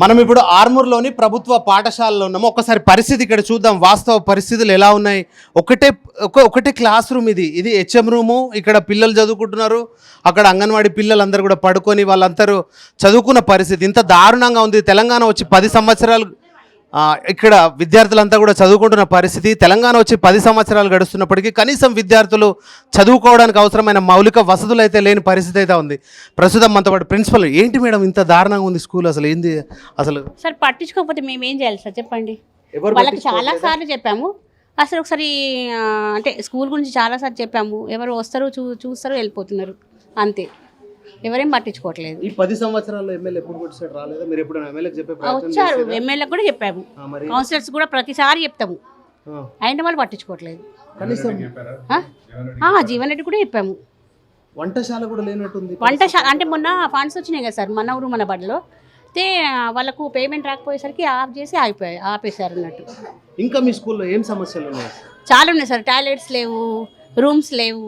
మనం ఇప్పుడు ఆర్మూర్లోని ప్రభుత్వ పాఠశాలలో ఉన్నాము. ఒకసారి పరిస్థితి ఇక్కడ చూద్దాం, వాస్తవ పరిస్థితులు ఎలా ఉన్నాయి. ఒకటే క్లాస్ రూమ్, ఇది హెచ్ఎం రూము. ఇక్కడ పిల్లలు చదువుకుంటున్నారు, అక్కడ అంగన్వాడీ పిల్లలందరూ కూడా పడుకొని వాళ్ళందరూ చదువుకున్న పరిస్థితి ఇంత దారుణంగా ఉంది. తెలంగాణ వచ్చి 10 సంవత్సరాలు ఇక్కడ విద్యార్థులంతా కూడా చదువుకుంటున్న పరిస్థితి. తెలంగాణ వచ్చి 10 సంవత్సరాలు గడుస్తున్నప్పటికీ కనీసం విద్యార్థులు చదువుకోవడానికి అవసరమైన మౌలిక వసతులు అయితే లేని పరిస్థితి అయితే ఉంది. ప్రస్తుతం మనతో పాటు ప్రిన్సిపల్, ఏంటి మేడం ఇంత దారుణంగా ఉంది స్కూల్, అసలు ఏంది అసలు? సార్ పట్టించుకోకపోతే మేము ఏం చేయాలి సార్ చెప్పండి. వాళ్ళకి చాలా సార్లు చెప్పాము, అసలు ఒకసారి అంటే స్కూల్ గురించి చాలాసార్లు చెప్పాము. ఎవరు వస్తారు చూస్తారు వెళ్ళిపోతున్నారు అంతే, ఎవరేం పట్టించుకోవట్లేదు. ఈ 10 సంవత్సరాల్లో ఎమ్మెల్యే ఎప్పుడు కూడా రాలేదా? మీరు ఎప్పుడు ఎమ్మెల్యేకి చెప్పే ప్రయత్నం వచ్చారు, ఎమ్మెల్యే కూడా చెప్పాము, కౌన్సిలర్స్ కూడా ప్రతిసారి చెప్తాము, అయిన వాళ్ళు పట్టించుకోవట్లేదు. జీవన్ రెడ్డి కూడా చెప్పాము. వంటశాల కూడా లేనట్టుంది. వంటశాల అంటే మొన్న ఫండ్స్ వచ్చినాయి కదా సార్ మన ఊరు మన బడిలో, అయితే వాళ్ళకు పేమెంట్ రాకపోయేసరికి ఆఫ్ చేసి ఆపేశారు అన్నట్టు. ఇంకా మీ స్కూల్లో ఏం సమస్యలు ఉన్నాయి? చాలా ఉన్నాయి సార్, టాయిలెట్స్ లేవు, రూమ్స్ లేవు,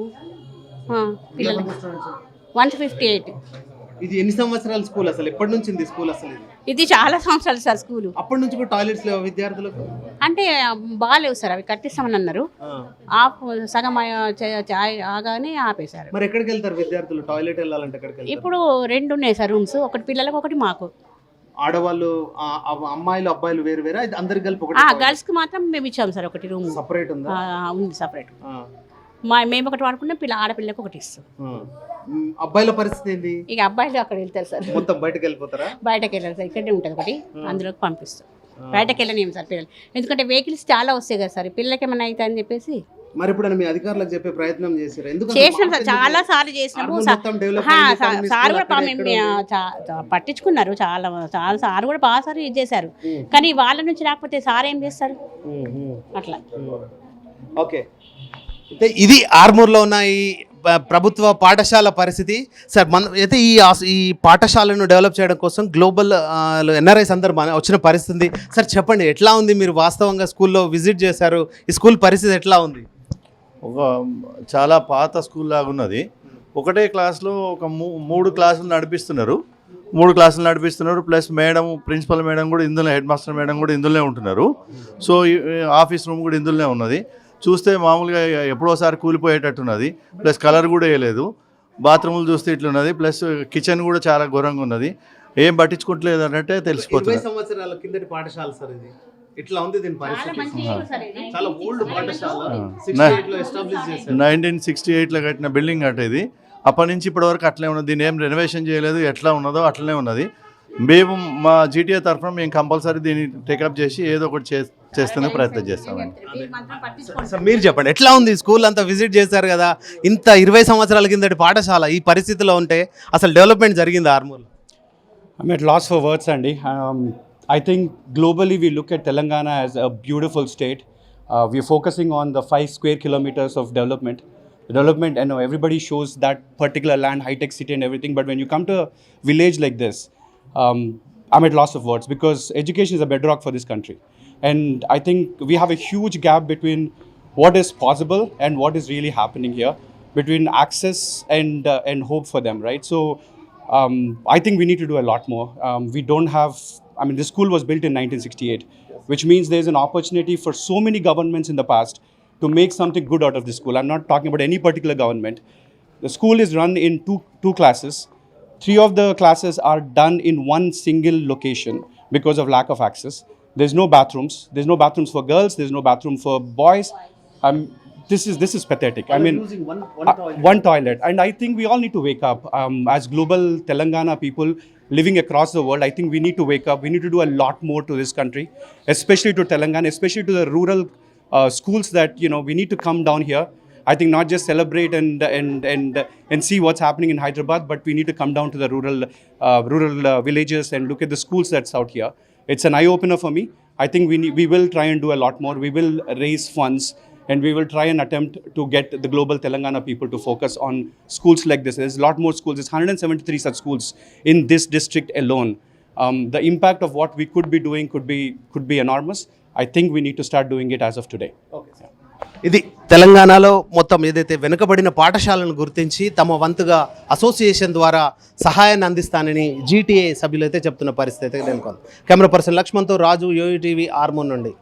పిల్లలు 158. ఇది ఎన్ని సంవత్సరాల స్కూల్, అసలు ఎప్పటి నుంచి ఉంది స్కూల్? అసలు ఇది చాలా సంవత్సరాలు సార్ స్కూల్. అప్పటి నుంచి కూడా టాయిలెట్స్ లేవు విద్యార్థులకు? అంటే బాగాలేవు సార్, అవి కట్టిస్తామని అన్నారు, సగం ఆగానే ఆపేశారు. మరి ఎక్కడికి వెళ్తారు విద్యార్థులు టాయిలెట్ వెళ్ళాలంటే? ఎక్కడికి? ఇప్పుడు 2 ఉన్నాయి సార్ రూమ్స్, ఒకటి పిల్లలకు ఒకటి మాకు. ఆడవాళ్ళు అమ్మాయిలు అబ్బాయిలు వేరు వేరే, అందరికి కలిపి గర్ల్స్ కి మాత్రం మేము ఇచ్చాము సార్ ఒకటి రూమ్, సపరేట్ ఉందా? ఉంది సపరేట్. మేము ఒకటి వాడుకున్నాం, ఆడపిల్లకి ఒకటి ఇస్తాం. అబ్బాయిల పరిస్థితి ఏంది? ఇక అబ్బాయిలు అక్కడ వెళ్తారు సార్, మొత్తం బయటకు వెళ్ళిపోతారా? బయటకు వెళ్ళారు సార్, ఇక్కడే ఉంటుంది ఒకటి, అందులోకి పంపిస్తాం. బయటకు వెళ్ళలేము సార్ పిల్లలు, ఎందుకంటే వెహికల్స్ చాలా వస్తాయి కదా సార్, పిల్లలకి ఏమైనా అవుతాయి అని చెప్పేసి. మరి ఇప్పుడు మీ అధికారులకు చెప్పే ప్రయత్నం చేశారు? చేసినాం సార్, చాలా సార్లు చేసినాము సార్ కూడా పట్టించుకున్నారు, చాలా సార్ కూడా బాగా సార్ ఇది చేశారు, కానీ వాళ్ళ నుంచి రాకపోతే సార్ ఏం చేస్తారు అట్లా. ఓకే, ఇది ఆర్మూర్లో ఉన్న ఈ ప్రభుత్వ పాఠశాల పరిస్థితి సార్. మన అయితే ఈ పాఠశాలను డెవలప్ చేయడం కోసం గ్లోబల్ ఎన్ఆర్ఐస్ అందరూ వచ్చిన పరిస్థితి సార్. చెప్పండి, ఎట్లా ఉంది? మీరు వాస్తవంగా స్కూల్లో విజిట్ చేశారు, ఈ స్కూల్ పరిస్థితి ఎట్లా ఉంది? చాలా పాత స్కూల్ లాగా ఉన్నది. ఒకటే క్లాస్లో ఒక 3 క్లాసులు నడిపిస్తున్నారు, 3 క్లాసులు నడిపిస్తున్నారు. ప్లస్ ప్రిన్సిపల్ మేడం కూడా ఇందులో, హెడ్ మాస్టర్ మేడం కూడా ఇందులోనే ఉంటున్నారు. సో ఆఫీస్ రూమ్ కూడా ఇందులోనే ఉన్నది. చూస్తే మామూలుగా ఎప్పుడోసారి కూలిపోయేటట్టున్నది. ప్లస్ కలర్ కూడా వేయలేదు. బాత్రూములు చూస్తే ఇట్లున్నది. ప్లస్ కిచెన్ కూడా చాలా ఘోరంగా ఉన్నది. ఏం పట్టించుకోవట్లేదు అన్నట్టే తెలిసిపోతుంది. 20 సంవత్సరాల కిందటి పాఠశాల సార్ ఇది. ఇట్లా ఉంది దీని పరిస్థితి. చాలా ఓల్డ్ పాఠశాల, 68లో ఎస్టాబ్లిష్ చేశారు. 1968లో కట్టిన బిల్డింగ్ అట ఇది. అప్పటి నుంచి ఇప్పటి వరకు అట్లే ఉన్నది. దీన్ని ఏం రెనోవేషన్ చేయలేదు, ఎట్లా ఉన్నదో అట్లనే ఉన్నది. మేము మా జీటీఏ తరఫున మేము కంపల్సరీ దీన్ని టేకప్ చేసి ఏదో ఒకటి చేస్తూనే ప్రయత్నం చేస్తామండి. మీరు చెప్పండి, ఎట్లా ఉంది స్కూల్? అంతా విజిట్ చేశారు కదా, ఇంత 20 సంవత్సరాల కిందటి పాఠశాల ఈ పరిస్థితిలో ఉంటే అసలు డెవలప్మెంట్ జరిగింది ఆర్మూర్లో? I'm at loss for words, Andy. I think globally we look at Telangana as a beautiful state. We're focusing on the 5 square kilometers of development. The development, I know everybody shows that particular land, high-tech city and everything, but when you come to a village like this, I'm at loss of words, because education is a bedrock for this country. And I think we have a huge gap between what is possible and what is really happening here, between access and hope for them, right? So I think we need to do a lot more. We don't have, I mean, this school was built in 1968, which means there's an opportunity for so many governments in the past to make something good out of this school. I'm not talking about any particular government. The school is run in two classes. 3 of the classes are done in one single location because of lack of access. There's no bathrooms. There's no bathrooms for girls. There's no bathroom for boys. This is pathetic. I mean, one toilet. And I think we all need to wake up. As global Telangana people living across the world, I think we need to wake up. We need to do a lot more to this country, especially to Telangana, especially to the rural schools that, we need to come down here. I think not just celebrate and see what's happening in Hyderabad, but we need to come down to the rural villages and look at the schools that's out here. It's an eye-opener for me. I think we will try and do a lot more. We will raise funds and we will try and attempt to get the global Telangana people to focus on schools like this. There's a lot more schools. There's 173 such schools in this district alone. The impact of what we could be doing could be enormous. I think we need to start doing it as of today. Okay. ఇది తెలంగాణలో మొత్తం ఏదైతే వెనుకబడిన పాఠశాలను గుర్తించి తమ వంతుగా association ద్వారా సహాయాన్ని అందిస్తానని జీటీఏ సభ్యులు అయితే చెప్తున్న పరిస్థితి అయితే నెలకొంది. కెమెరా పర్సన్ లక్ష్మణ్తో రాజు, యోయూ టీవీ, ఆర్మూర్ నుండి.